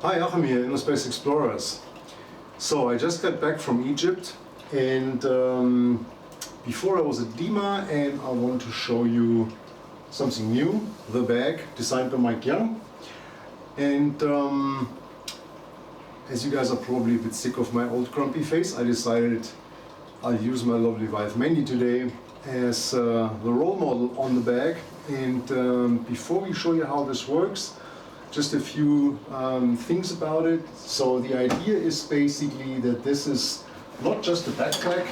Hi, Achim here, InnerSpace Explorers. So I just got back from Egypt, and before I was at Lima, and I want to show you something new, the bag designed by Mike Young. And as you guys are probably a bit sick of my old grumpy face, I decided I'll use my lovely wife Mandy today as the role model on the bag. And before we show you how this works, just a few things about it. So the idea is basically that this is not just a backpack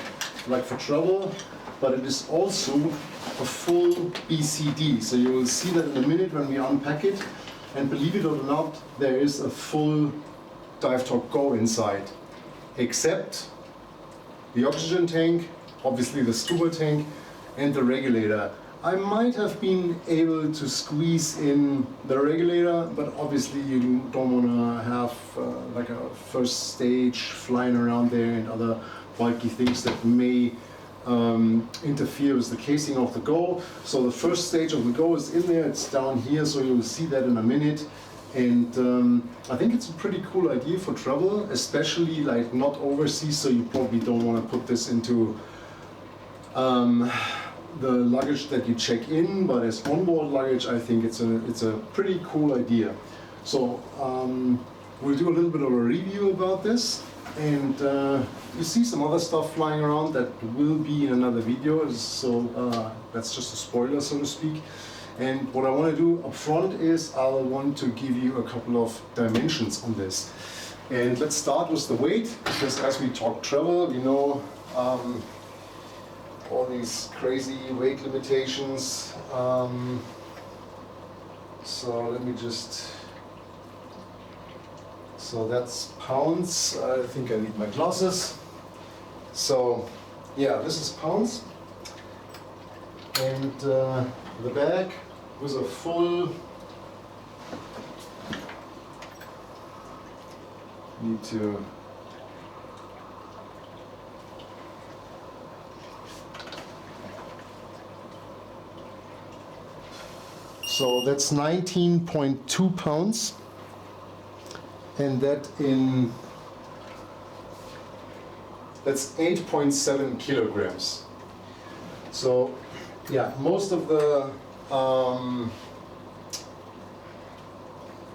like for travel, but it is also a full BCD. So you will see that in a minute when we unpack it. And believe it or not, there is a full Divetalk Go inside, except the oxygen tank, obviously the scuba tank, and the regulator. I might have been able to squeeze in the regulator, but obviously you don't want to have like a first stage flying around there and other bulky things that may interfere with the casing of the Go. So the first stage of the Go is in there, it's down here, so you'll see that in a minute. And I think it's a pretty cool idea for travel, especially like not overseas, so you probably don't want to put this into the luggage that you check in, but as onboard luggage, I think it's a pretty cool idea. So we'll do a little bit of a review about this, and you see some other stuff flying around that will be in another video, so that's just a spoiler, so to speak. And what I want to do up front is I want to give you a couple of dimensions on this. And let's start with the weight, because as we talk travel, we know all these crazy weight limitations. So let me just, so that's pounds. I think I need my glasses. So yeah, this is pounds. And the bag with a full, need to, so that's 19.2 pounds, and that's 8.7 kilograms. So yeah, most of the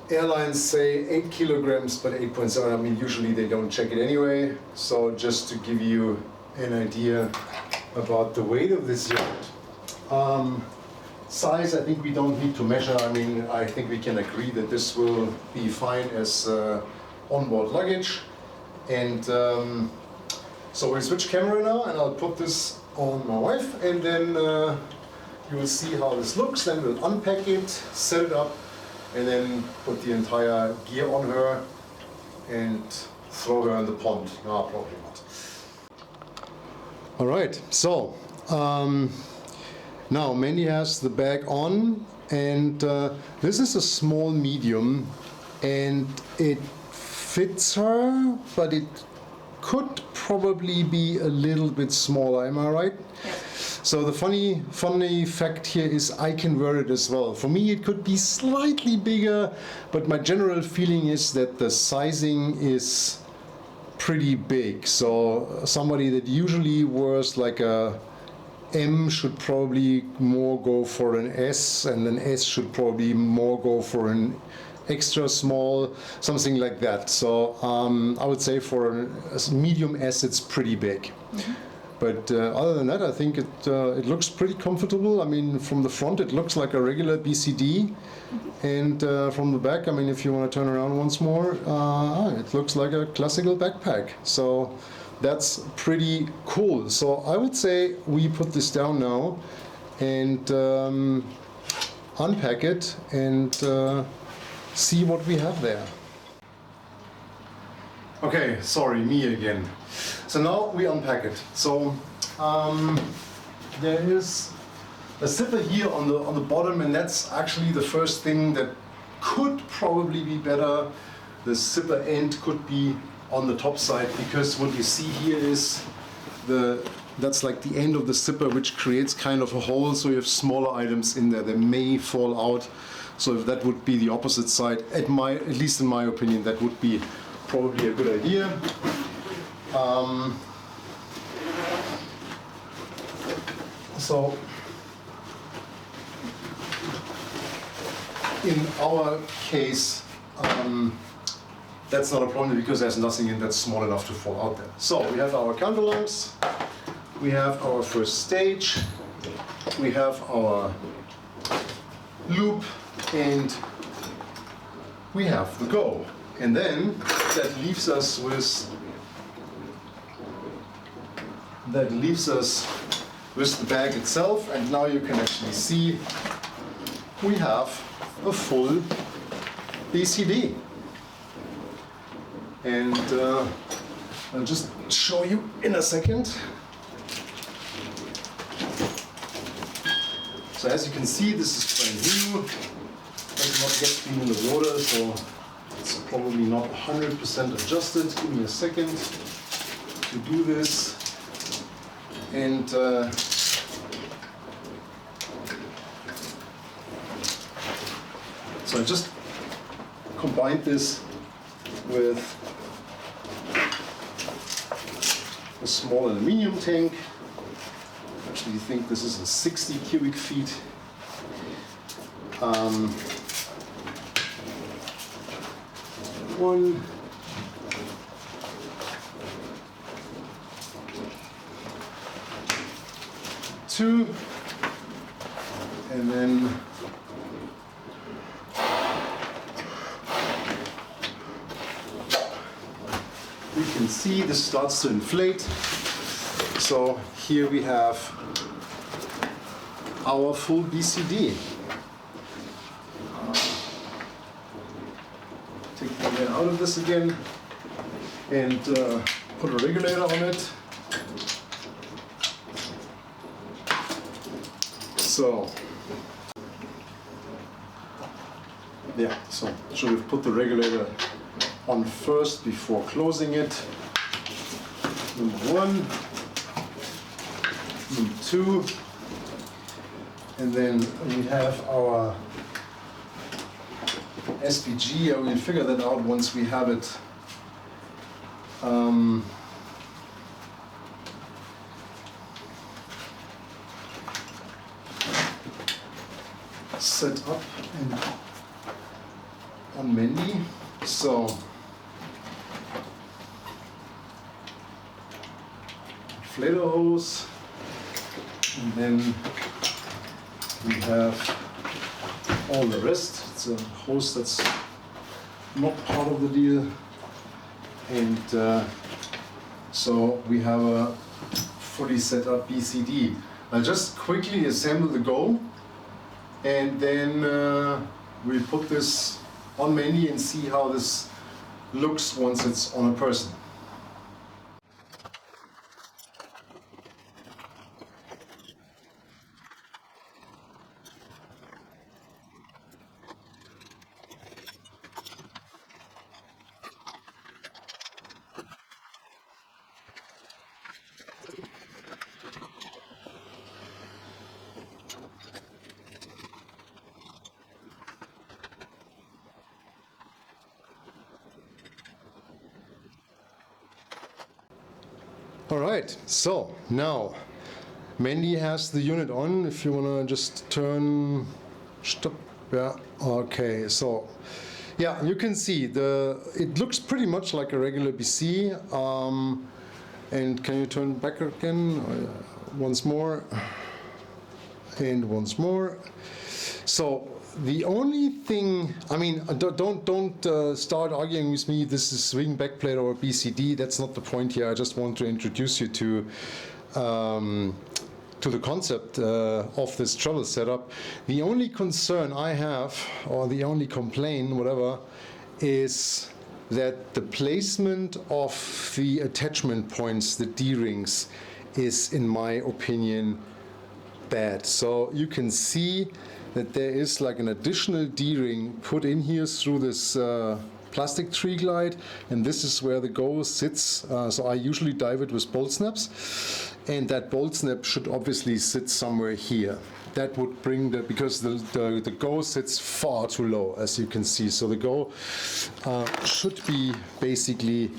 airlines say 8 kilograms, but 8.7, I mean, usually they don't check it anyway. So just to give you an idea about the weight of this yacht. Size, I think we don't need to measure. I mean, I think we can agree that this will be fine as onboard luggage. And so we'll switch camera now, and I'll put this on my wife, and then you will see how this looks. Then we'll unpack it, set it up, and then put the entire gear on her and throw her in the pond. No, probably not. All right, so now Mandy has the bag on, and this is a small medium, and it fits her, but it could probably be a little bit smaller. Am I right? Yes. So the funny fact here is I can wear it as well. For me, it could be slightly bigger, but my general feeling is that the sizing is pretty big. So somebody that usually wears like a M should probably more go for an S, and an S should probably more go for an extra small, something like that. So I would say for a medium S, it's pretty big. Mm-hmm. But other than that, I think it looks pretty comfortable. I mean, from the front, it looks like a regular BCD. Mm-hmm. And from the back, I mean, if you want to turn around once more, it looks like a classical backpack. So that's pretty cool. So I would say we put this down now and unpack it and see what we have there. Okay, sorry, me again. So now we unpack it. So there is a zipper here on the bottom, and that's actually the first thing that could probably be better. The zipper end could be on the top side, because what you see here is the that's like the end of the zipper, which creates kind of a hole, so you have smaller items in there. They may fall out. So if that would be the opposite side, at least in my opinion, that would be probably a good idea. So in our case, that's not a problem because there's nothing in that's small enough to fall out there. So we have our counterlungs, we have our first stage, we have our loop, and we have the go. And then that leaves us with the bag itself, and now you can actually see we have a full BCD. And I'll just show you in a second. So as you can see, this is brand new. Does not yet been in the water, so it's probably not 100% adjusted. Give me a second to do this. And so I just combined this with a small aluminium tank. Actually, I think this is a 60 cubic feet. One, two, and then you can see this starts to inflate. So here we have our full BCD. Take the air out of this again and put a regulator on it. So, yeah, so should have put the regulator on first before closing it. Number one, number two, and then we have our SPG. I will figure that out once we have it set up and on Mendy. So inflator hose, and then we have all the rest. It's a hose that's not part of the deal, and so we have a fully set up BCD. I'll just quickly assemble the go, and then we'll put this on Mendy and see how this looks once it's on a person. All right, so now Mendy has the unit on. If you want to just turn, stop, yeah, okay, so yeah, you can see it looks pretty much like a regular BC. And can you turn back again? Once more, and once more. So the only thing, I mean, don't start arguing with me. This is swing backplate or BCD. That's not the point here. I just want to introduce you to the concept of this travel setup. The only concern I have, or the only complaint, whatever, is that the placement of the attachment points, the D-rings, is, in my opinion, bad. So you can see that there is like an additional D-ring put in here through this plastic tree glide, and this is where the go sits. So I usually dive it with bolt snaps, and that bolt snap should obviously sit somewhere here. That would bring because the go sits far too low, as you can see. So the go should be basically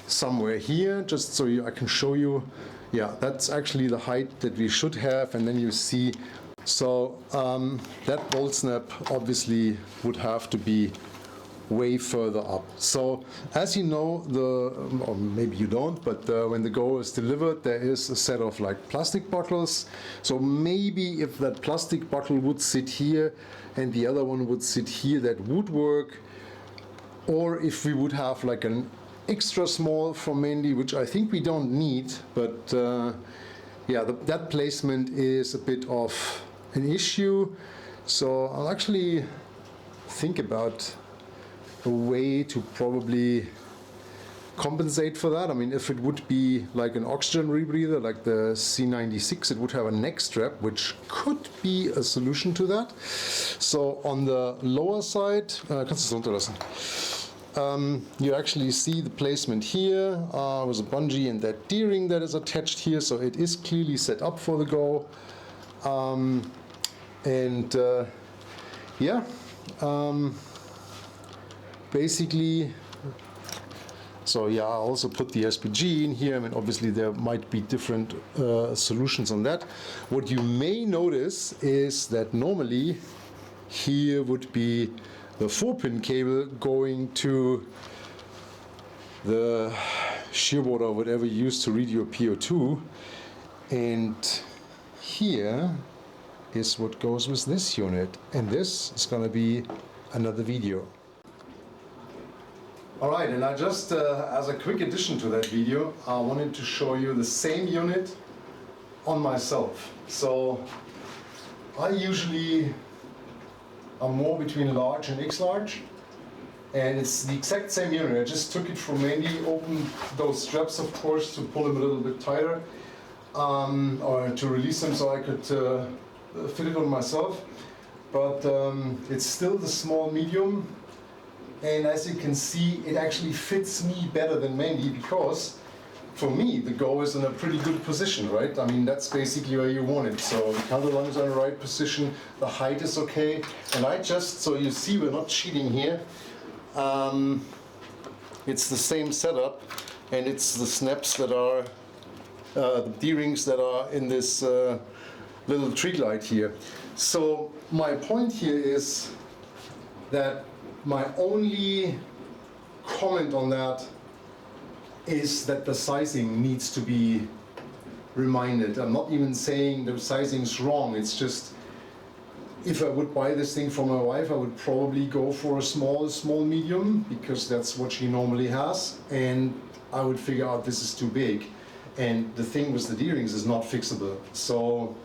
somewhere here, just so I can show you. Yeah, that's actually the height that we should have, and then you see, so that bolt snap obviously would have to be way further up. So as you know, or maybe you don't, but when the go is delivered, there is a set of like plastic bottles. So maybe if that plastic bottle would sit here and the other one would sit here, that would work. Or if we would have like an extra small for Mandy, which I think we don't need, but yeah, that placement is a bit of an issue. So I'll actually think about a way to probably compensate for that. I mean, if it would be like an oxygen rebreather, like the C96, it would have a neck strap, which could be a solution to that. So on the lower side, kannst du es runterlassen? You actually see the placement here with a bungee and that D-ring that is attached here, so it is clearly set up for the go. Yeah, basically, so yeah, I also put the SPG in here. I mean, obviously there might be different solutions on that. What you may notice is that normally here would be the 4-pin cable going to the shearboard or whatever you use to read your PO2, and here is what goes with this unit, and this is going to be another video. Alright, and I just, as a quick addition to that video, I wanted to show you the same unit on myself. So I usually are more between large and X-large, and it's the exact same unit. I just took it from Mandy, opened those straps of course to pull them a little bit tighter, or to release them so I could fit it on myself, but it's still the small medium, and as you can see, it actually fits me better than Mandy, because for me the go is in a pretty good position, right? I mean, that's basically where you want it. So the counter lungs are in the right position, the height is okay, and I just, so you see we're not cheating here, it's the same setup, and it's the snaps that are, the D-rings that are in this little tree light here. So my point here is that my only comment on that is that the sizing needs to be reminded. I'm not even saying the sizing's wrong, it's just, if I would buy this thing for my wife, I would probably go for a small medium, because that's what she normally has, and I would figure out this is too big. And the thing with the D-rings is not fixable. So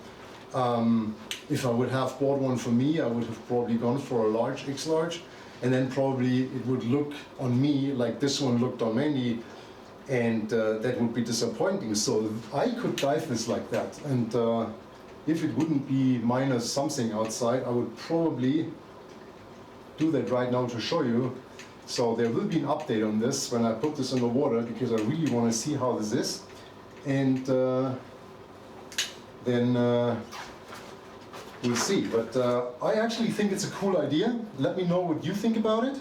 if I would have bought one for me, I would have probably gone for a large, X-large, and then probably it would look on me like this one looked on Mandy, and that would be disappointing. So I could dive this like that, and if it wouldn't be minus something outside, I would probably do that right now to show you. So there will be an update on this when I put this in the water, because I really want to see how this is, and then we'll see. But I actually think it's a cool idea. Let me know what you think about it.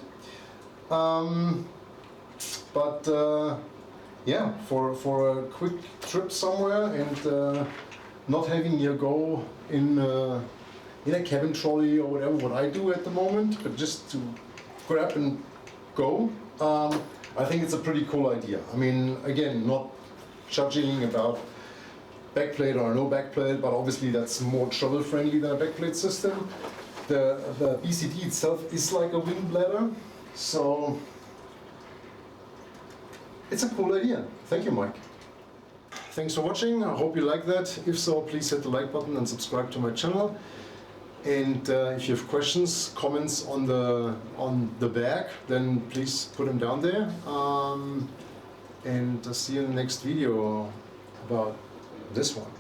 Yeah, for a quick trip somewhere, and not having your go in a cabin trolley or whatever, what I do at the moment, but just to grab and go, I think it's a pretty cool idea. I mean, again, not judging about backplate or no backplate, but obviously that's more travel friendly than a backplate system. The BCD itself is like a wing bladder, so it's a cool idea. Thank you, Mike. Thanks for watching. I hope you like that. If so, please hit the like button and subscribe to my channel. And if you have questions, comments on the bag, then please put them down there. And see you in the next video about this one.